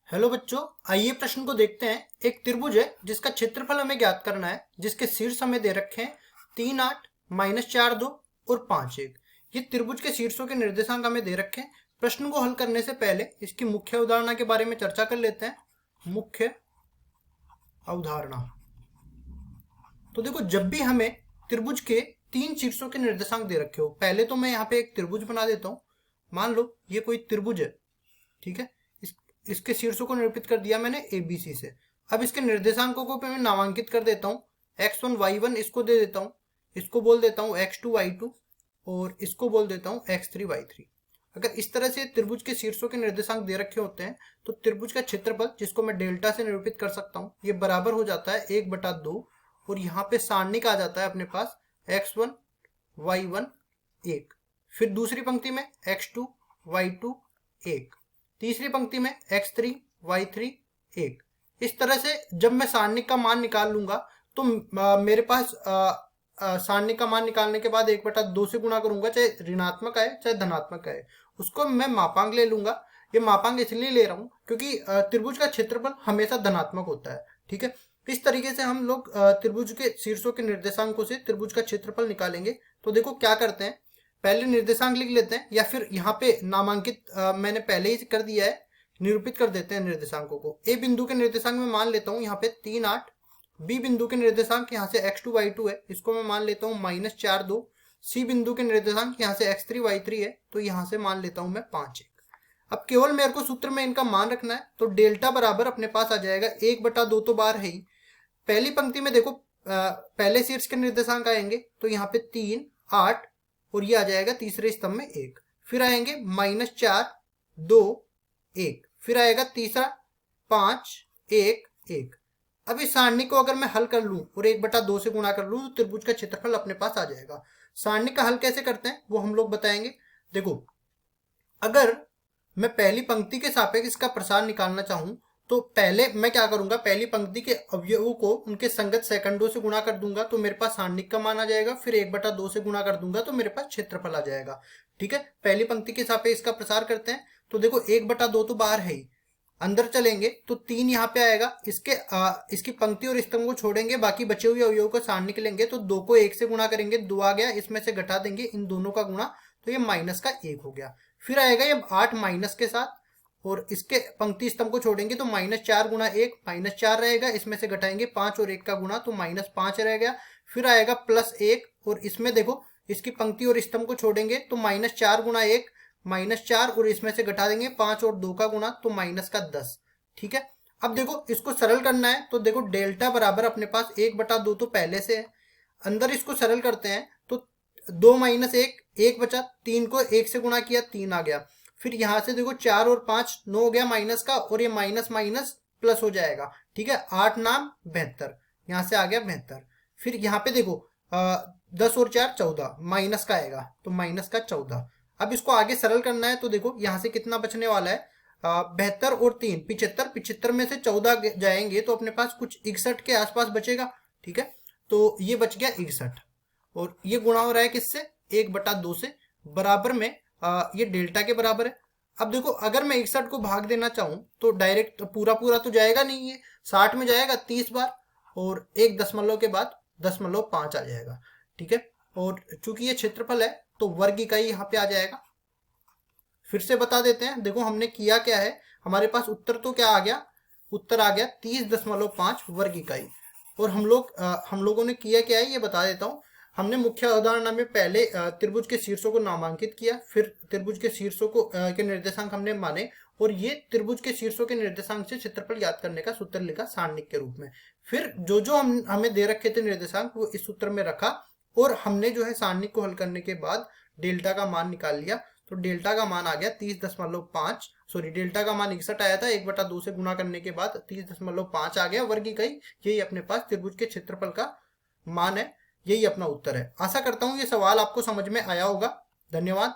Hello बच्चों, आइए प्रश्न को देखते हैं। एक त्रिभुज है जिसका क्षेत्रफल हमें ज्ञात करना है, जिसके शीर्ष हमें दे रखे हैं 3 8 -4 2 और 5 1। ये त्रिभुज के शीर्षों के निर्देशांक हमें दे रखे हैं। प्रश्न को हल करने से पहले इसकी मुख्य अवधारणा के बारे में चर्चा कर लेते हैं। मुख्य अवधारणा। तो देखो, जब भी हमें त्रिभुज के 3 शीर्षों के निर्देशांक दे रखे हो, पहले तो मैं यहाँ पे एक त्रिभुज बना देता हूँ। मान लो ये कोई त्रिभुज है, ठीक है। इसके शीर्षों को निरूपित कर दिया मैंने ABC से। अब इसके निर्देशांकों को मैं नामांकित कर देता हूँ। x1 y1 इसको दे देता हूँ, इसको बोल देता हूँ x2 y2 और इसको बोल देता हूँ x3 y3। अगर इस तरह से त्रिभुज के शीर्षों के निर्देशांक दे रखे होते हैं तो त्रिभुज का क्षेत्रफल, जिसको मैं डेल्टा से निरूपित कर सकता हूँ, ये बराबर हो जाता है 1/2। और यहाँ पे सारणिक आ जाता है अपने पास x1 y1 1, फिर दूसरी पंक्ति में x2 y2 1, तीसरी पंक्ति में x3 y3 1। इस तरह से जब मैं सारणिक का मान निकाल लूंगा तो मेरे पास सारणिक का मान निकालने के बाद 1/2 से गुणा करूंगा, चाहे ऋणात्मक आए चाहे धनात्मक आए, उसको मैं मापांक ले लूंगा। ये मापांक इसलिए ले रहा हूँ क्योंकि त्रिभुज का क्षेत्रफल हमेशा धनात्मक होता है, ठीक है। इस तरीके से हम लोग त्रिभुज के शीर्षों के निर्देशांकों से त्रिभुज का क्षेत्रफल निकालेंगे। तो देखो क्या करते हैं, पहले निर्देशांक लिख लेते हैं, या फिर यहाँ पे नामांकित मैंने पहले ही कर दिया है, निरूपित कर देते हैं निर्देशांकों को। ए बिंदु के निर्देशांक में मान लेता हूँ यहाँ पे 3 8। बी बिंदु के निर्देशांक यहाँ से x2 y2 है, इसको मैं मान लेता हूँ -4 2। सी बिंदु के निर्देशांक यहाँ से x3 y3 है, तो यहाँ से मान लेता हूँ मैं 5 1। अब केवल मेरे को सूत्र में इनका मान रखना है, तो डेल्टा बराबर अपने पास आ जाएगा 1/2 तो बार है ही। पहली पंक्ति में देखो पहले शीर्ष के निर्देशांक आएंगे, तो यहाँ पे 3 8 और ये आ जाएगा तीसरे स्तंभ में 1। फिर आएंगे -4 2 1, फिर आएगा तीसरा 5 1 1। अब इस सारणी को अगर मैं हल कर लूं और 1/2 से गुणा कर लूं तो त्रिभुज का क्षेत्रफल अपने पास आ जाएगा। सारणी का हल कैसे करते हैं वो हम लोग बताएंगे। देखो, अगर मैं पहली पंक्ति के सापेक्ष इसका प्रसार निकालना चाहूं तो पहले मैं क्या करूंगा, पहली पंक्ति के अवयवों को उनके संगत सेकंडों से गुणा कर दूंगा तो मेरे पास सारणिक का मान आ जाएगा। फिर 1/2 से गुणा कर दूंगा तो मेरे पास क्षेत्रफल आ जाएगा, ठीक है। पहली पंक्ति के सापेक्ष इसका प्रसार करते हैं, तो देखो 1/2 तो बाहर है ही, अंदर चलेंगे तो 3 यहाँ पे आएगा। इसकी पंक्ति और स्तंभ को छोड़ेंगे, बाकी बचे हुए अवयवों को सारणिक लेंगे तो 2 को 1 से गुणा करेंगे, 2 आ गया, इसमें से घटा देंगे इन दोनों का गुणा, तो ये -1 हो गया। फिर आएगा ये 8 माइनस के साथ, और इसके पंक्ति स्तंभ को छोड़ेंगे तो -4 गुणा 1 -4 रहेगा, इसमें से घटाएंगे 5 और 1 का गुणा तो -5 रहेगा। फिर आएगा +1, और इसमें देखो इसकी पंक्ति और स्तंभ को छोड़ेंगे तो -4 गुणा 1 -4, और इसमें से घटा देंगे 5 और 2 का गुणा तो -10, ठीक है। अब देखो इसको सरल करना है, तो देखो डेल्टा बराबर अपने पास 1/2 तो पहले से है, अंदर इसको सरल करते हैं तो 2 - 1 1 बचा, 3 को 1 से गुणा किया 3 आ गया। फिर यहां से देखो 4 और 5 9 हो गया माइनस का, और ये माइनस माइनस प्लस हो जाएगा, ठीक है। 8 नाम 72, यहां से आ गया 72। फिर यहाँ पे देखो 10 और 4 14, माइनस का आएगा तो -14। अब इसको आगे सरल करना है, तो देखो यहाँ से कितना बचने वाला है, 72 और 3 75, 75 में से 14 जाएंगे तो अपने पास कुछ 61 के आसपास बचेगा, ठीक है। तो ये बच गया 61, और ये गुणा हो रहा है किससे, 1/2 से, बराबर में ये डेल्टा के बराबर है। अब देखो अगर मैं 61 को भाग देना चाहूं तो डायरेक्ट पूरा पूरा तो जाएगा नहीं, ये 60 में जाएगा 30 बार, और एक दशमलव के बाद 0.5 आ जाएगा, ठीक है। और चूंकि ये क्षेत्रफल है तो वर्ग इकाई यहाँ पे आ जाएगा। फिर से बता देते हैं, देखो हमने किया क्या है, हमारे पास उत्तर तो क्या आ गया, उत्तर आ गया 30.5 वर्ग इकाई। और हम लोगों ने किया क्या है ये बता देता हूँ। हमने मुख्य अवधारणा में पहले त्रिभुज के शीर्षों को नामांकित किया, फिर त्रिभुज के शीर्षों को के निर्देशांक हमने माने, और ये त्रिभुज के शीर्षों के निर्देशांक से क्षेत्रफल ज्ञात करने का सूत्र लिखा सारणिक के रूप में। फिर जो जो हमें दे रखे थे निर्देशांक वो इस सूत्र में रखा, और हमने जो है सारणिक को हल करने के बाद डेल्टा का मान निकाल लिया। तो डेल्टा का मान आ गया 30.5, सॉरी डेल्टा का मान 61 आया था, 1/2 से गुणा करने के बाद 30.5 आ गया वर्ग इकाई। यही अपने पास त्रिभुज के क्षेत्रफल का मान है, यही अपना उत्तर है। आशा करता हूं ये सवाल आपको समझ में आया होगा। धन्यवाद।